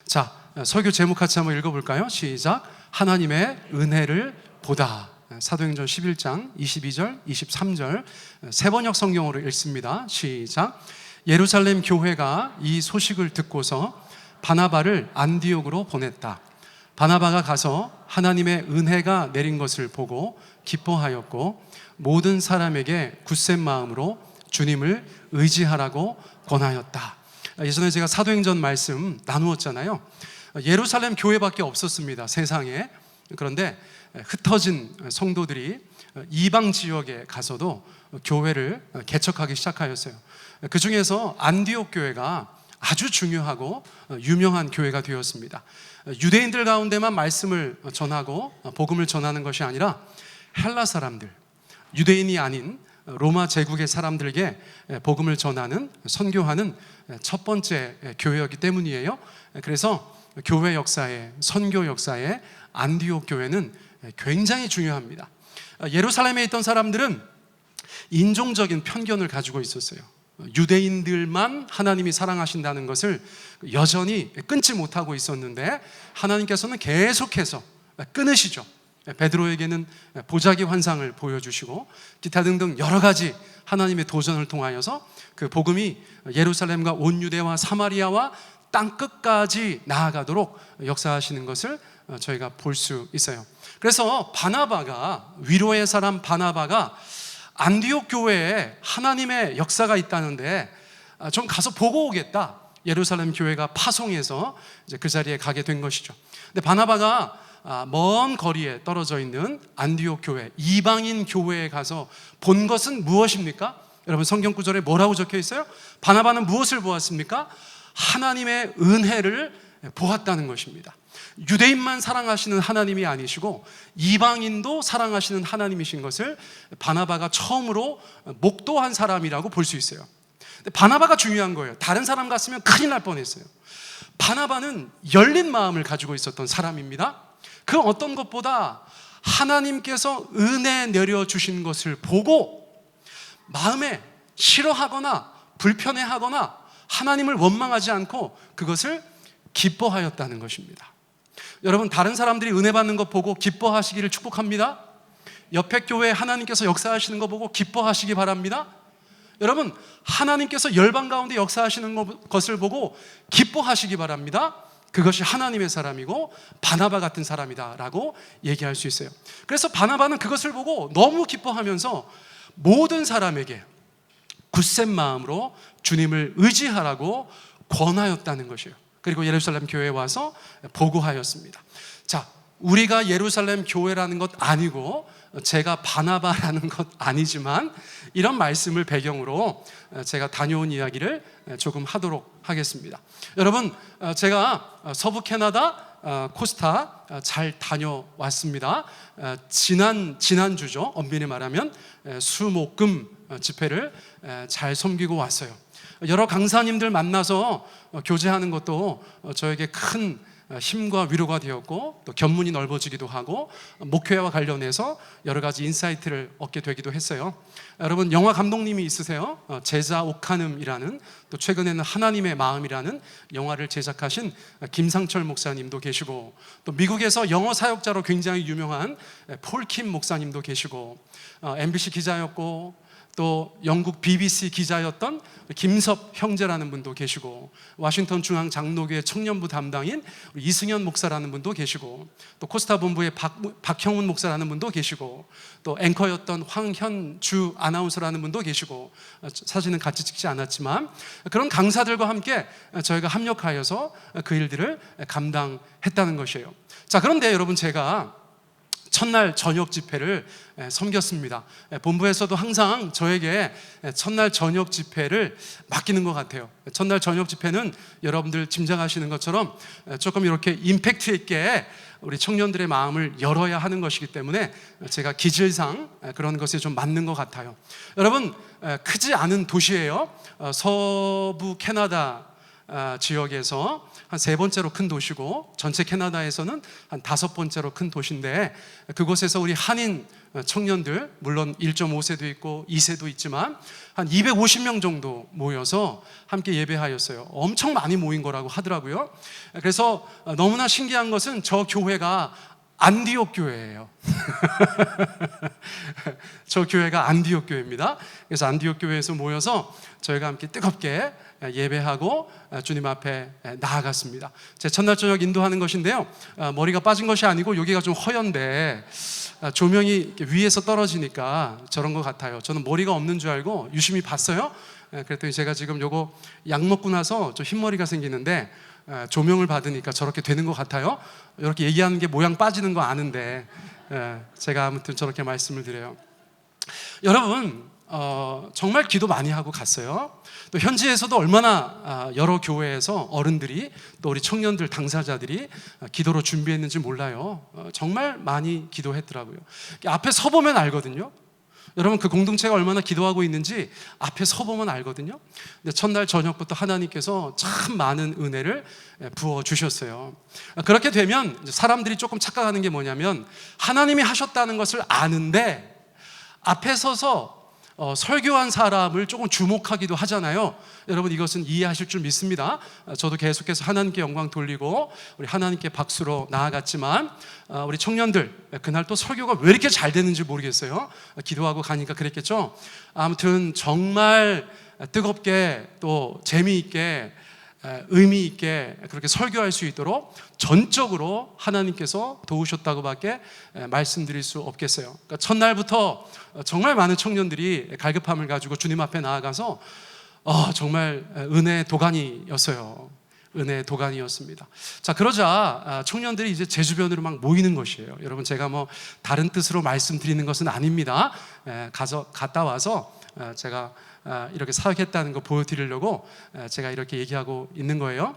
자, 설교 제목 같이 한번 읽어볼까요? 시작. 하나님의 은혜를 보다. 사도행전 11장 22절, 23절 세번역 성경으로 읽습니다. 시작. 예루살렘 교회가 이 소식을 듣고서 바나바를 안디옥으로 보냈다. 바나바가 가서 하나님의 은혜가 내린 것을 보고 기뻐하였고 모든 사람에게 굳센 마음으로 주님을 의지하라고 권하였다. 예전에 제가 사도행전 말씀 나누었잖아요. 예루살렘 교회밖에 없었습니다, 세상에. 그런데 흩어진 성도들이 이방 지역에 가서도 교회를 개척하기 시작하였어요. 그 중에서 안디옥 교회가 아주 중요하고 유명한 교회가 되었습니다. 유대인들 가운데만 말씀을 전하고 복음을 전하는 것이 아니라 헬라 사람들, 유대인이 아닌 로마 제국의 사람들에게 복음을 전하는, 선교하는 첫 번째 교회였기 때문이에요. 그래서 교회 역사에, 선교 역사에 안디옥 교회는 굉장히 중요합니다. 예루살렘에 있던 사람들은 인종적인 편견을 가지고 있었어요. 유대인들만 하나님이 사랑하신다는 것을 여전히 끊지 못하고 있었는데 하나님께서는 계속해서 끊으시죠. 베드로에게는 보자기 환상을 보여주시고 기타 등등 여러 가지 하나님의 도전을 통하여서 그 복음이 예루살렘과 온 유대와 사마리아와 땅끝까지 나아가도록 역사하시는 것을 저희가 볼 수 있어요. 그래서 바나바가, 위로의 사람 바나바가 안디옥 교회에 하나님의 역사가 있다는데 좀 가서 보고 오겠다. 예루살렘 교회가 파송해서 이제 그 자리에 가게 된 것이죠. 근데 바나바가 먼 거리에 떨어져 있는 안디옥 교회, 이방인 교회에 가서 본 것은 무엇입니까? 여러분, 성경 구절에 뭐라고 적혀 있어요? 바나바는 무엇을 보았습니까? 하나님의 은혜를 보았다는 것입니다. 유대인만 사랑하시는 하나님이 아니시고 이방인도 사랑하시는 하나님이신 것을 바나바가 처음으로 목도한 사람이라고 볼 수 있어요. 근데 바나바가 중요한 거예요. 다른 사람 같으면 큰일 날 뻔했어요. 바나바는 열린 마음을 가지고 있었던 사람입니다. 그 어떤 것보다 하나님께서 은혜 내려주신 것을 보고 마음에 싫어하거나 불편해하거나 하나님을 원망하지 않고 그것을 기뻐하였다는 것입니다. 여러분, 다른 사람들이 은혜 받는 것 보고 기뻐하시기를 축복합니다. 옆에 교회에 하나님께서 역사하시는 것 보고 기뻐하시기 바랍니다. 여러분, 하나님께서 열방 가운데 역사하시는 것을 보고 기뻐하시기 바랍니다. 그것이 하나님의 사람이고 바나바 같은 사람이다라고 얘기할 수 있어요. 그래서 바나바는 그것을 보고 너무 기뻐하면서 모든 사람에게 굳센 마음으로 주님을 의지하라고 권하였다는 것이에요. 그리고 예루살렘 교회에 와서 보고하였습니다. 자, 우리가 예루살렘 교회라는 것 아니고 제가 바나바라는 것 아니지만 이런 말씀을 배경으로 제가 다녀온 이야기를 조금 하도록 하겠습니다. 여러분, 제가 서부 캐나다 코스타 잘 다녀왔습니다. 지난주죠. 엄밀히 말하면 수목금 집회를 잘 섬기고 왔어요. 여러 강사님들 만나서 교제하는 것도 저에게 큰 힘과 위로가 되었고 또 견문이 넓어지기도 하고 목회와 관련해서 여러 가지 인사이트를 얻게 되기도 했어요. 여러분, 영화 감독님이 있으세요? 제자 오카눔이라는, 또 최근에는 하나님의 마음이라는 영화를 제작하신 김상철 목사님도 계시고, 또 미국에서 영어 사역자로 굉장히 유명한 폴킴 목사님도 계시고, MBC 기자였고 또 영국 BBC 기자였던 김섭 형제라는 분도 계시고, 워싱턴 중앙 장로교회 청년부 담당인 이승현 목사라는 분도 계시고, 또 코스타 본부의 박형훈 목사라는 분도 계시고, 또 앵커였던 황현주 아나운서라는 분도 계시고, 사진은 같이 찍지 않았지만 그런 강사들과 함께 저희가 합력하여서 그 일들을 감당했다는 것이에요. 자, 그런데 여러분, 제가 첫날 저녁 집회를 섬겼습니다. 본부에서도 항상 저에게 첫날 저녁 집회를 맡기는 것 같아요. 첫날 저녁 집회는 여러분들 짐작하시는 것처럼 조금 이렇게 임팩트 있게 우리 청년들의 마음을 열어야 하는 것이기 때문에 제가 기질상 그런 것에 좀 맞는 것 같아요. 여러분, 크지 않은 도시예요. 서부 캐나다 지역에서 한 3번째로 큰 도시고 전체 캐나다에서는 한 5번째로 큰 도시인데, 그곳에서 우리 한인 청년들, 물론 1.5세도 있고 2세도 있지만 한 250명 정도 모여서 함께 예배하였어요. 엄청 많이 모인 거라고 하더라고요. 그래서 너무나 신기한 것은 저 교회가 안디옥 교회예요. 저 교회가 안디옥 교회입니다. 그래서 안디옥 교회에서 모여서 저희가 함께 뜨겁게 예배하고 주님 앞에 나아갔습니다. 제 첫날 저녁 인도하는 것인데요, 머리가 빠진 것이 아니고 여기가 좀 허연데 조명이 위에서 떨어지니까 저런 것 같아요. 저는 머리가 없는 줄 알고 유심히 봤어요. 그랬더니 제가 지금 요거 약 먹고 나서 좀 흰머리가 생기는데 조명을 받으니까 저렇게 되는 것 같아요. 이렇게 얘기하는 게 모양 빠지는 거 아는데 제가 아무튼 저렇게 말씀을 드려요. 여러분, 정말 기도 많이 하고 갔어요. 또 현지에서도 얼마나 여러 교회에서 어른들이 또 우리 청년들 당사자들이 기도로 준비했는지 몰라요. 정말 많이 기도했더라고요. 앞에 서보면 알거든요. 여러분, 그 공동체가 얼마나 기도하고 있는지 앞에 서보면 알거든요. 근데 첫날 저녁부터 하나님께서 참 많은 은혜를 부어주셨어요. 그렇게 되면 사람들이 조금 착각하는 게 뭐냐면, 하나님이 하셨다는 것을 아는데 앞에 서서 설교한 사람을 조금 주목하기도 하잖아요. 여러분, 이것은 이해하실 줄 믿습니다. 저도 계속해서 하나님께 영광 돌리고 우리 하나님께 박수로 나아갔지만 우리 청년들, 그날 또 설교가 왜 이렇게 잘 되는지 모르겠어요. 기도하고 가니까 그랬겠죠. 아무튼 정말 뜨겁게 또 재미있게 의미 있게 그렇게 설교할 수 있도록 전적으로 하나님께서 도우셨다고밖에 말씀드릴 수 없겠어요. 그러니까 첫날부터 정말 많은 청년들이 갈급함을 가지고 주님 앞에 나아가서 정말 은혜의 도가니였어요. 은혜의 도가니였습니다. 자, 그러자 청년들이 이제 제 주변으로 막 모이는 것이에요. 여러분, 제가 뭐 다른 뜻으로 말씀드리는 것은 아닙니다. 갔다 와서 제가 이렇게 사역했다는 거 보여드리려고 제가 이렇게 얘기하고 있는 거예요.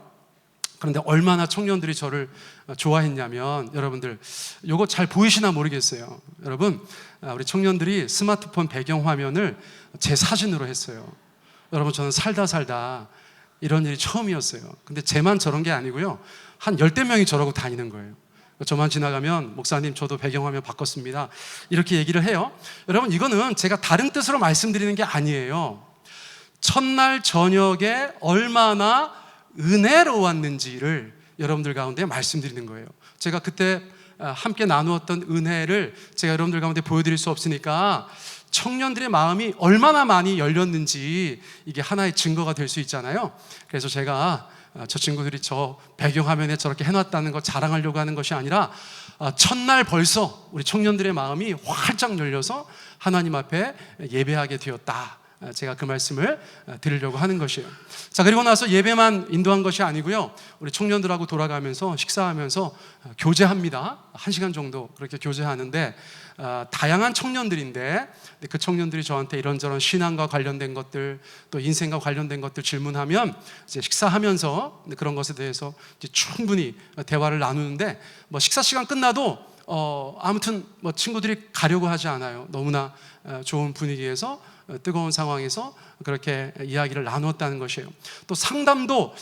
그런데 얼마나 청년들이 저를 좋아했냐면, 여러분들 이거 잘 보이시나 모르겠어요. 여러분, 우리 청년들이 스마트폰 배경화면을 제 사진으로 했어요. 여러분, 저는 살다 이런 일이 처음이었어요. 근데 쟤만 저런 게 아니고요, 한 10대 명이 저러고 다니는 거예요. 저만 지나가면 목사님 저도 배경화면 바꿨습니다, 이렇게 얘기를 해요. 여러분, 이거는 제가 다른 뜻으로 말씀드리는 게 아니에요. 첫날 저녁에 얼마나 은혜로웠는지를 여러분들 가운데 말씀드리는 거예요. 제가 그때 함께 나누었던 은혜를 제가 여러분들 가운데 보여드릴 수 없으니까 청년들의 마음이 얼마나 많이 열렸는지 이게 하나의 증거가 될 수 있잖아요. 그래서 제가 저 친구들이 저 배경화면에 저렇게 해놨다는 거 자랑하려고 하는 것이 아니라 첫날 벌써 우리 청년들의 마음이 활짝 열려서 하나님 앞에 예배하게 되었다, 제가 그 말씀을 드리려고 하는 것이에요. 자, 그리고 나서 예배만 인도한 것이 아니고요, 우리 청년들하고 돌아가면서 식사하면서 교제합니다. 1시간 정도 그렇게 교제하는데 다양한 청년들인데 그 청년들이 저한테 이런저런 신앙과 관련된 것들, 또 인생과 관련된 것들 질문하면 이제 식사하면서 그런 것에 대해서 이제 충분히 대화를 나누는데, 뭐 식사 시간 끝나도 아무튼 뭐 친구들이 가려고 하지 않아요. 너무나 좋은 분위기에서 뜨거운 상황에서 그렇게 이야기를 나누었다는 것이에요. 또 상담도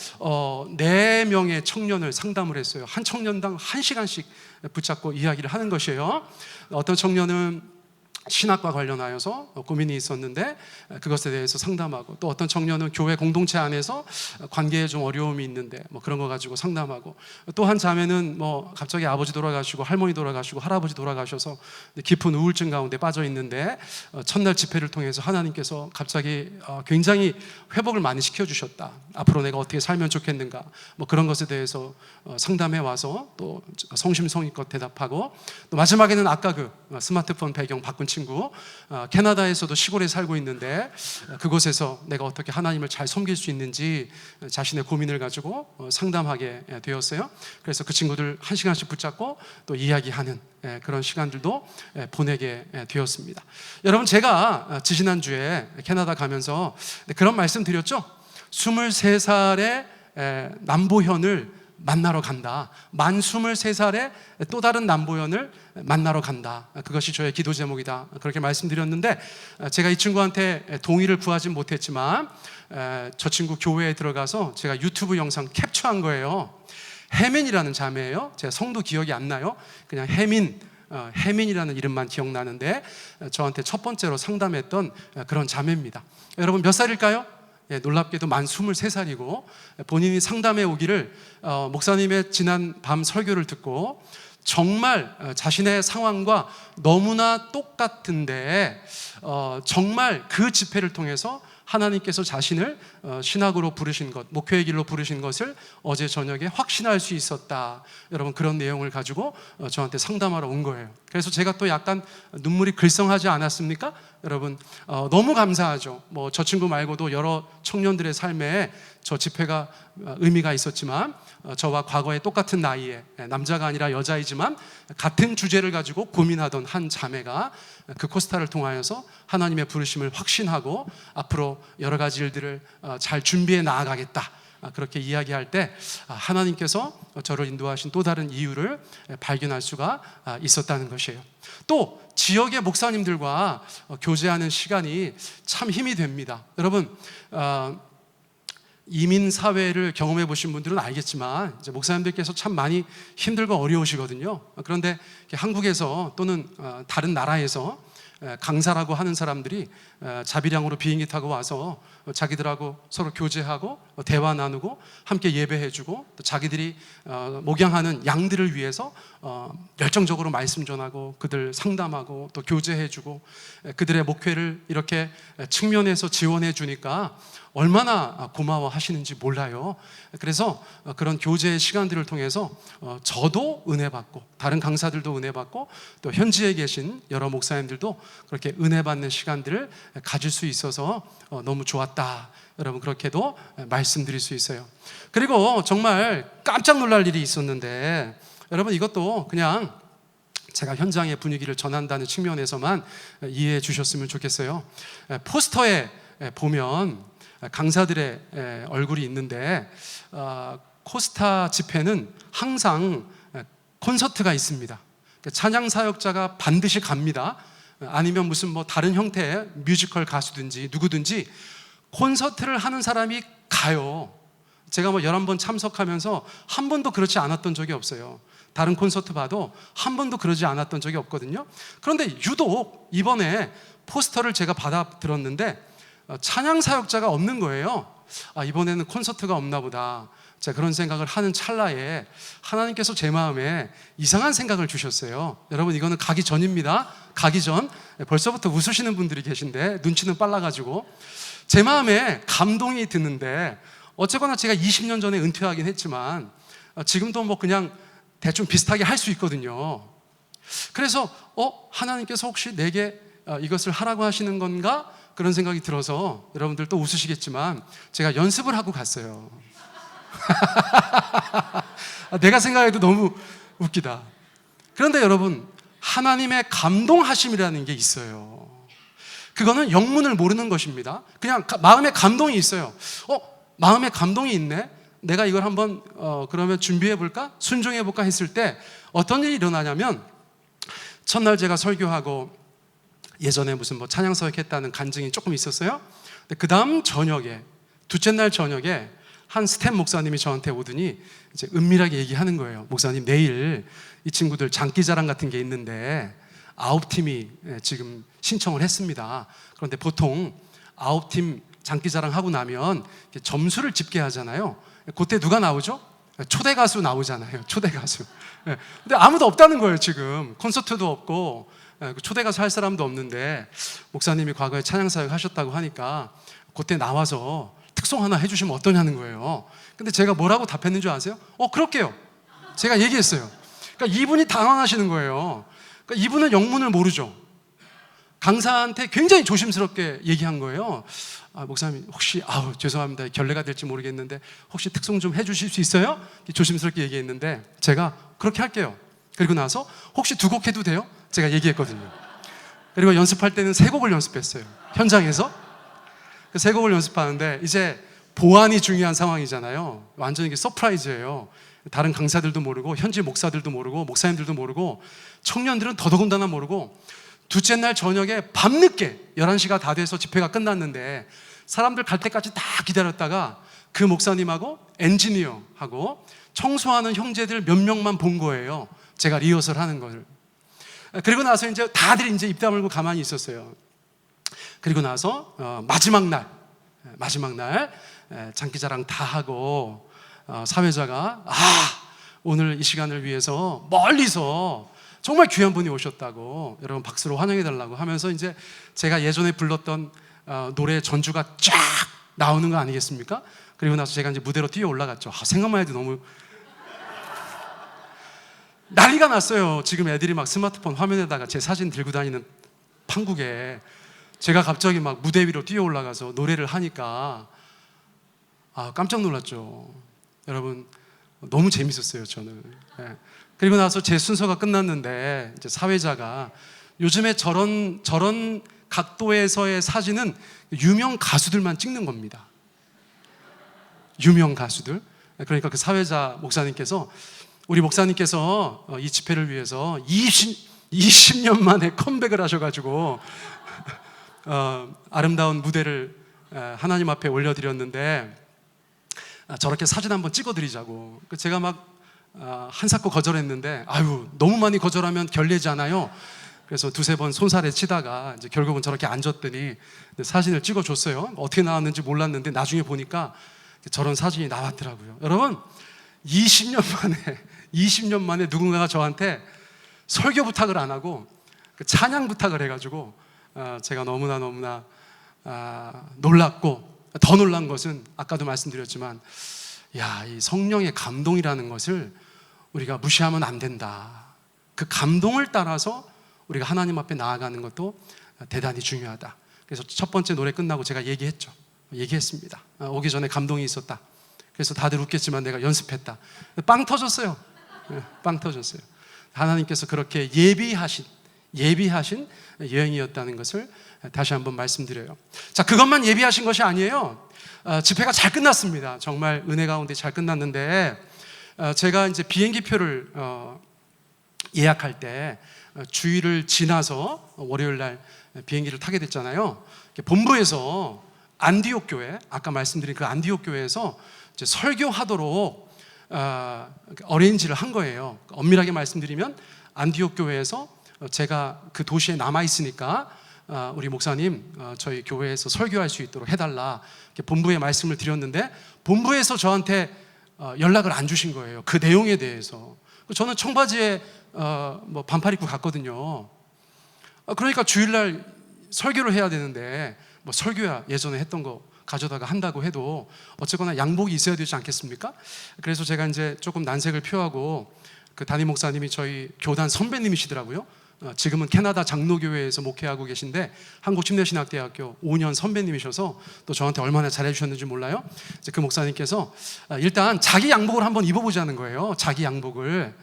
4명의 청년을 상담을 했어요. 한 청년당 1시간씩 붙잡고 이야기를 하는 것이에요. 어떤 청년은 신학과 관련하여서 고민이 있었는데 그것에 대해서 상담하고, 또 어떤 청년은 교회 공동체 안에서 관계에 좀 어려움이 있는데 뭐 그런 거 가지고 상담하고, 또 한 자매는 뭐 갑자기 아버지 돌아가시고 할머니 돌아가시고 할아버지 돌아가셔서 깊은 우울증 가운데 빠져 있는데 첫날 집회를 통해서 하나님께서 갑자기 굉장히 회복을 많이 시켜주셨다, 앞으로 내가 어떻게 살면 좋겠는가, 뭐 그런 것에 대해서 상담해 와서 또 성심성의껏 대답하고, 또 마지막에는 아까 그 스마트폰 배경 바꾼 친구, 캐나다에서도 시골에 살고 있는데 그곳에서 내가 어떻게 하나님을 잘 섬길 수 있는지 자신의 고민을 가지고 상담하게 되었어요. 그래서 그 친구들 1시간씩 붙잡고 또 이야기하는 그런 시간들도 보내게 되었습니다. 여러분, 제가 지지난주에 캐나다 가면서 그런 말씀 드렸죠. 23살의 남보현을 만나러 간다. 만 23살에 또 다른 남보현을 만나러 간다. 그것이 저의 기도 제목이다. 그렇게 말씀드렸는데, 제가 이 친구한테 동의를 구하진 못했지만 저 친구 교회에 들어가서 제가 유튜브 영상 캡처한 거예요. 혜민이라는 자매예요. 제가 성도 기억이 안 나요. 그냥 혜민이라는 이름만 기억나는데 저한테 첫 번째로 상담했던 그런 자매입니다. 여러분 몇 살일까요? 놀랍게도 만 23살이고 본인이 상담해 오기를 목사님의 지난 밤 설교를 듣고 정말 자신의 상황과 너무나 똑같은데 정말 그 집회를 통해서 하나님께서 자신을 신학으로 부르신 것, 목회의 길로 부르신 것을 어제 저녁에 확신할 수 있었다. 여러분 그런 내용을 가지고 저한테 상담하러 온 거예요. 그래서 제가 또 약간 눈물이 글썽하지 않았습니까? 여러분 너무 감사하죠. 뭐 저 친구 말고도 여러 청년들의 삶에 저 집회가 의미가 있었지만 저와 과거에 똑같은 나이에 남자가 아니라 여자이지만 같은 주제를 가지고 고민하던 한 자매가 그 코스타를 통하여서 하나님의 부르심을 확신하고 앞으로 여러 가지 일들을 잘 준비해 나아가겠다. 그렇게 이야기할 때 하나님께서 저를 인도하신 또 다른 이유를 발견할 수가 있었다는 것이에요. 또 지역의 목사님들과 교제하는 시간이 참 힘이 됩니다. 여러분 이민 사회를 경험해 보신 분들은 알겠지만 이제 목사님들께서 참 많이 힘들고 어려우시거든요. 그런데 한국에서 또는 다른 나라에서 강사라고 하는 사람들이 자비량으로 비행기 타고 와서 자기들하고 서로 교제하고 대화 나누고 함께 예배해주고 또 자기들이 목양하는 양들을 위해서 열정적으로 말씀 전하고 그들 상담하고 또 교제해주고 그들의 목회를 이렇게 측면에서 지원해 주니까 얼마나 고마워하시는지 몰라요. 그래서 그런 교제의 시간들을 통해서 저도 은혜 받고 다른 강사들도 은혜 받고 또 현지에 계신 여러 목사님들도 그렇게 은혜 받는 시간들을 가질 수 있어서 너무 좋았다. 여러분 그렇게도 말씀드릴 수 있어요. 그리고 정말 깜짝 놀랄 일이 있었는데 여러분 이것도 그냥 제가 현장의 분위기를 전한다는 측면에서만 이해해 주셨으면 좋겠어요. 포스터에 보면 강사들의 얼굴이 있는데 코스타 집회는 항상 콘서트가 있습니다. 찬양 사역자가 반드시 갑니다. 아니면 무슨 뭐 다른 형태의 뮤지컬 가수든지 누구든지 콘서트를 하는 사람이 가요. 제가 뭐 11번 참석하면서 한 번도 그렇지 않았던 적이 없어요. 다른 콘서트 봐도 한 번도 그러지 않았던 적이 없거든요. 그런데 유독 이번에 포스터를 제가 받아 들었는데 찬양 사역자가 없는 거예요. 이번에는 콘서트가 없나 보다. 제가 그런 생각을 하는 찰나에 하나님께서 제 마음에 이상한 생각을 주셨어요. 여러분 이거는 가기 전입니다. 가기 전 벌써부터 웃으시는 분들이 계신데 눈치는 빨라가지고 제 마음에 감동이 드는데 어쨌거나 제가 20년 전에 은퇴하긴 했지만 지금도 뭐 그냥 대충 비슷하게 할 수 있거든요. 그래서 하나님께서 혹시 내게 이것을 하라고 하시는 건가? 그런 생각이 들어서 여러분들 또 웃으시겠지만 제가 연습을 하고 갔어요. 내가 생각해도 너무 웃기다. 그런데 여러분 하나님의 감동하심이라는 게 있어요. 그거는 영문을 모르는 것입니다. 그냥 마음에 감동이 있어요. 마음에 감동이 있네. 내가 이걸 한번 그러면 준비해 볼까? 순종해 볼까 했을 때 어떤 일이 일어나냐면 첫날 제가 설교하고 예전에 무슨 뭐 찬양서역 했다는 간증이 조금 있었어요. 근데 그 다음 저녁에 둘째 날 저녁에 한 스텝 목사님이 저한테 오더니 이제 은밀하게 얘기하는 거예요. 목사님 내일 이 친구들 장기자랑 같은 게 있는데 9팀이 지금 신청을 했습니다. 그런데 보통 9팀 장기자랑 하고 나면 점수를 집계하잖아요. 그때 누가 나오죠? 초대 가수 나오잖아요. 초대 가수. 근데 아무도 없다는 거예요. 지금 콘서트도 없고 초대 가수 할 사람도 없는데 목사님이 과거에 찬양사역 하셨다고 하니까 그때 나와서 특송 하나 해주시면 어떠냐는 거예요. 근데 제가 뭐라고 답했는 줄 아세요? 그럴게요. 제가 얘기했어요. 그러니까 이분이 당황하시는 거예요. 그러니까 이분은 영문을 모르죠. 강사한테 굉장히 조심스럽게 얘기한 거예요. 목사님 혹시 죄송합니다. 결례가 될지 모르겠는데 혹시 특송 좀 해주실 수 있어요? 조심스럽게 얘기했는데 제가 그렇게 할게요. 그리고 나서 혹시 두 곡 해도 돼요? 제가 얘기했거든요. 그리고 연습할 때는 세 곡을 연습했어요. 현장에서 그 세 곡을 연습하는데 이제 보안이 중요한 상황이잖아요. 완전히 이게 서프라이즈예요. 다른 강사들도 모르고 현지 목사들도 모르고 목사님들도 모르고 청년들은 더더군다나 모르고 둘째 날 저녁에 밤늦게 11시가 다 돼서 집회가 끝났는데 사람들 갈 때까지 다 기다렸다가 그 목사님하고 엔지니어하고 청소하는 형제들 몇 명만 본 거예요. 제가 리허설 하는 걸. 그리고 나서 이제 다들 이제 입 다물고 가만히 있었어요. 그리고 나서 마지막 날 장기자랑 다 하고 사회자가 오늘 이 시간을 위해서 멀리서 정말 귀한 분이 오셨다고 여러분 박수로 환영해달라고 하면서 이제 제가 예전에 불렀던 노래 전주가 쫙 나오는 거 아니겠습니까? 그리고 나서 제가 이제 무대로 뛰어 올라갔죠. 생각만 해도 너무 난리가 났어요. 지금 애들이 막 스마트폰 화면에다가 제 사진 들고 다니는 판국에 제가 갑자기 막 무대 위로 뛰어 올라가서 노래를 하니까 깜짝 놀랐죠. 여러분 너무 재밌었어요, 저는. 네. 그리고 나서 제 순서가 끝났는데 이제 사회자가 요즘에 저런 각도에서의 사진은 유명 가수들만 찍는 겁니다. 유명 가수들. 그러니까 그 사회자 목사님께서 우리 목사님께서 이 집회를 위해서 20년 만에 컴백을 하셔가지고 아름다운 무대를 하나님 앞에 올려드렸는데 저렇게 사진 한번 찍어드리자고. 제가 막 한사코 거절했는데 너무 많이 거절하면 결례잖아요. 그래서 두세 번 손살에 치다가 이제 결국은 저렇게 앉았더니 사진을 찍어줬어요. 어떻게 나왔는지 몰랐는데 나중에 보니까 저런 사진이 나왔더라고요. 여러분 20년 만에 누군가가 저한테 설교 부탁을 안 하고 찬양 부탁을 해가지고 제가 너무나 놀랐고, 더 놀란 것은 아까도 말씀드렸지만 이 성령의 감동이라는 것을 우리가 무시하면 안 된다. 그 감동을 따라서 우리가 하나님 앞에 나아가는 것도 대단히 중요하다. 그래서 첫 번째 노래 끝나고 제가 얘기했습니다. 오기 전에 감동이 있었다. 그래서 다들 웃겠지만 내가 연습했다. 빵 터졌어요. 빵 터졌어요. 하나님께서 그렇게 예비하신 여행이었다는 것을 다시 한번 말씀드려요. 자, 그것만 예비하신 것이 아니에요. 집회가 잘 끝났습니다. 정말 은혜 가운데 잘 끝났는데 제가 이제 비행기표를 예약할 때 주일을 지나서 월요일 날 비행기를 타게 됐잖아요. 본부에서 안디옥 교회, 아까 말씀드린 그 안디옥 교회에서 이제 설교하도록 어레인지를 한 거예요. 엄밀하게 말씀드리면 안디옥 교회에서 제가 그 도시에 남아 있으니까 우리 목사님 저희 교회에서 설교할 수 있도록 해달라 본부에 말씀을 드렸는데 본부에서 저한테 연락을 안 주신 거예요. 그 내용에 대해서. 저는 청바지에 반팔 입고 갔거든요. 그러니까 주일날 설교를 해야 되는데 설교야 예전에 했던 거 가져다가 한다고 해도 어쨌거나 양복이 있어야 되지 않겠습니까? 그래서 제가 이제 조금 난색을 표하고 그 담임 목사님이 저희 교단 선배님이시더라고요. 지금은 캐나다 장로교회에서 목회하고 계신데 한국침례신학대학교 5년 선배님이셔서 또 저한테 얼마나 잘해주셨는지 몰라요. 이제 그 목사님께서 일단 자기 양복을 한번 입어보자는 거예요. 자기 양복을.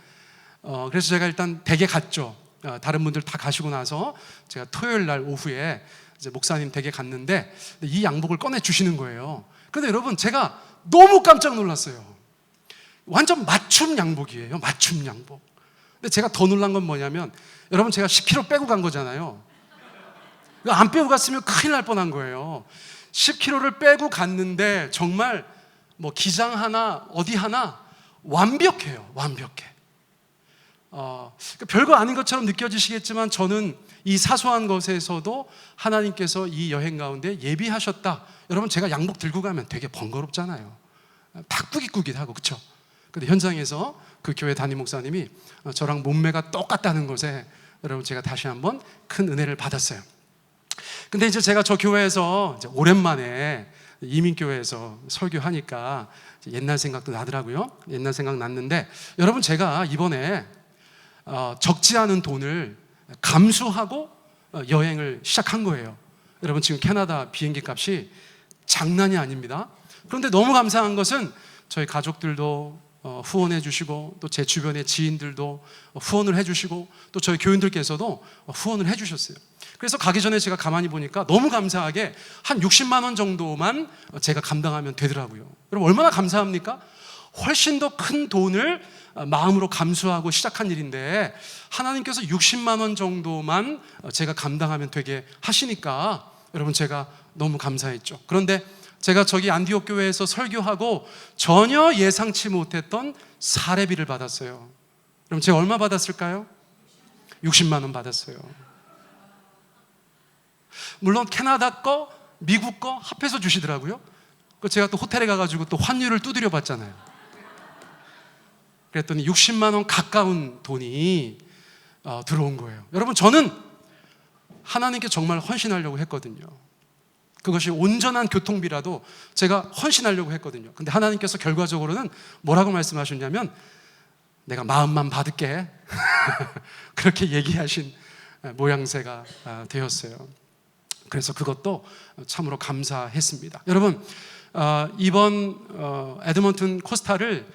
그래서 제가 일단 댁에 갔죠. 다른 분들 다 가시고 나서 제가 토요일 날 오후에 이제 목사님 댁에 갔는데 이 양복을 꺼내 주시는 거예요. 근데 여러분 제가 너무 깜짝 놀랐어요. 완전 맞춤 양복이에요. 맞춤 양복. 근데 제가 더 놀란 건 뭐냐면 여러분 제가 10kg 빼고 간 거잖아요. 안 빼고 갔으면 큰일 날 뻔한 거예요. 10kg를 빼고 갔는데 정말 기장 하나 어디 하나 완벽해요. 완벽해. 별거 아닌 것처럼 느껴지시겠지만 저는 이 사소한 것에서도 하나님께서 이 여행 가운데 예비하셨다. 여러분 제가 양복 들고 가면 되게 번거롭잖아요. 탁구깃구깃하고 그렇죠? 근데 현장에서 그 교회 담임 목사님이 저랑 몸매가 똑같다는 것에 여러분 제가 다시 한번 큰 은혜를 받았어요. 근데 이제 제가 저 교회에서 이제 오랜만에 이민교회에서 설교하니까 옛날 생각도 나더라고요. 옛날 생각 났는데 여러분 제가 이번에 적지 않은 돈을 감수하고 여행을 시작한 거예요. 여러분 지금 캐나다 비행기 값이 장난이 아닙니다. 그런데 너무 감사한 것은 저희 가족들도 후원해 주시고 또 제 주변의 지인들도 후원을 해 주시고 또 저희 교인들께서도 후원을 해 주셨어요. 그래서 가기 전에 제가 가만히 보니까 너무 감사하게 한 60만 원 정도만 제가 감당하면 되더라고요. 여러분 얼마나 감사합니까? 훨씬 더 큰 돈을 마음으로 감수하고 시작한 일인데 하나님께서 60만 원 정도만 제가 감당하면 되게 하시니까 여러분 제가 너무 감사했죠. 그런데 제가 저기 안디옥 교회에서 설교하고 전혀 예상치 못했던 사례비를 받았어요. 그럼 제가 얼마 받았을까요? 60만 원 받았어요. 물론 캐나다 거, 미국 거 합해서 주시더라고요. 제가 또 호텔에 가가지고 또 환율을 두드려 봤잖아요. 그랬더니 60만 원 가까운 돈이 들어온 거예요. 여러분, 저는 하나님께 정말 헌신하려고 했거든요. 그것이 온전한 교통비라도 제가 헌신하려고 했거든요. 근데 하나님께서 결과적으로는 뭐라고 말씀하셨냐면 내가 마음만 받을게 그렇게 얘기하신 모양새가 되었어요. 그래서 그것도 참으로 감사했습니다. 여러분, 이번 에드먼튼 코스타를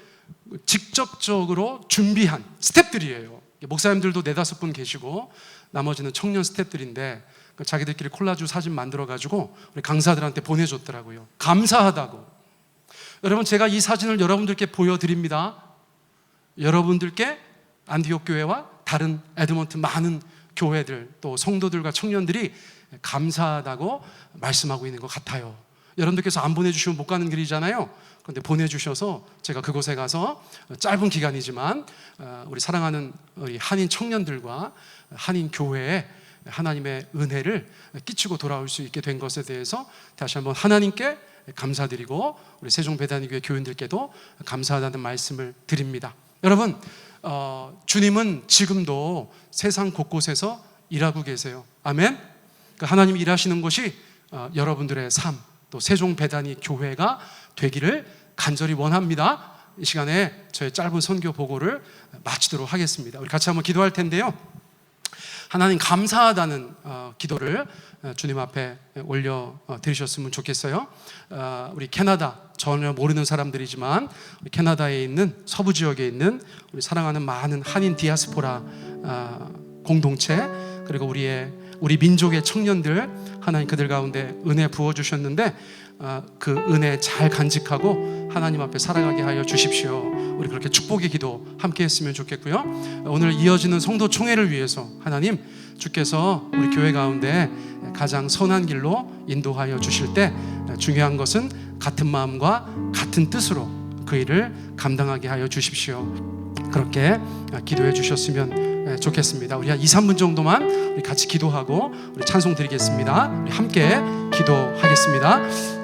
직접적으로 준비한 스태프들이에요. 목사님들도 4-5분 계시고 나머지는 청년 스태프들인데 자기들끼리 콜라주 사진 만들어가지고 우리 강사들한테 보내줬더라고요. 감사하다고. 여러분, 제가 이 사진을 여러분들께 보여드립니다. 여러분들께 안디옥 교회와 다른 에드먼튼 많은 교회들 또 성도들과 청년들이 감사하다고 말씀하고 있는 것 같아요. 여러분들께서 안 보내주시면 못 가는 길이잖아요. 그런데 보내주셔서 제가 그곳에 가서 짧은 기간이지만 우리 사랑하는 우리 한인 청년들과 한인 교회에 하나님의 은혜를 끼치고 돌아올 수 있게 된 것에 대해서 다시 한번 하나님께 감사드리고 우리 세종배단위교회 교인들께도 감사하다는 말씀을 드립니다. 여러분, 주님은 지금도 세상 곳곳에서 일하고 계세요. 아멘. 하나님이 일하시는 곳이 여러분들의 삶, 또 세종배단위 교회가 되기를 간절히 원합니다. 이 시간에 저의 짧은 선교 보고를 마치도록 하겠습니다. 우리 같이 한번 기도할 텐데요. 하나님, 감사하다는 기도를 주님 앞에 올려 드리셨으면 좋겠어요. 우리 캐나다, 전혀 모르는 사람들이지만 우리 캐나다에 있는 서부 지역에 있는 우리 사랑하는 많은 한인 디아스포라 공동체, 그리고 우리 민족의 청년들, 하나님 그들 가운데 은혜 부어주셨는데 그 은혜 잘 간직하고 하나님 앞에 살아가게 하여 주십시오. 우리 그렇게 축복의 기도 함께 했으면 좋겠고요. 오늘 이어지는 성도 총회를 위해서 하나님 주께서 우리 교회 가운데 가장 선한 길로 인도하여 주실 때 중요한 것은 같은 마음과 같은 뜻으로 그 일을 감당하게 하여 주십시오. 그렇게 기도해 주셨으면 좋겠습니다. 우리 한 2-3분 정도만 우리 같이 기도하고 우리 찬송 드리겠습니다. 우리 함께 기도하겠습니다.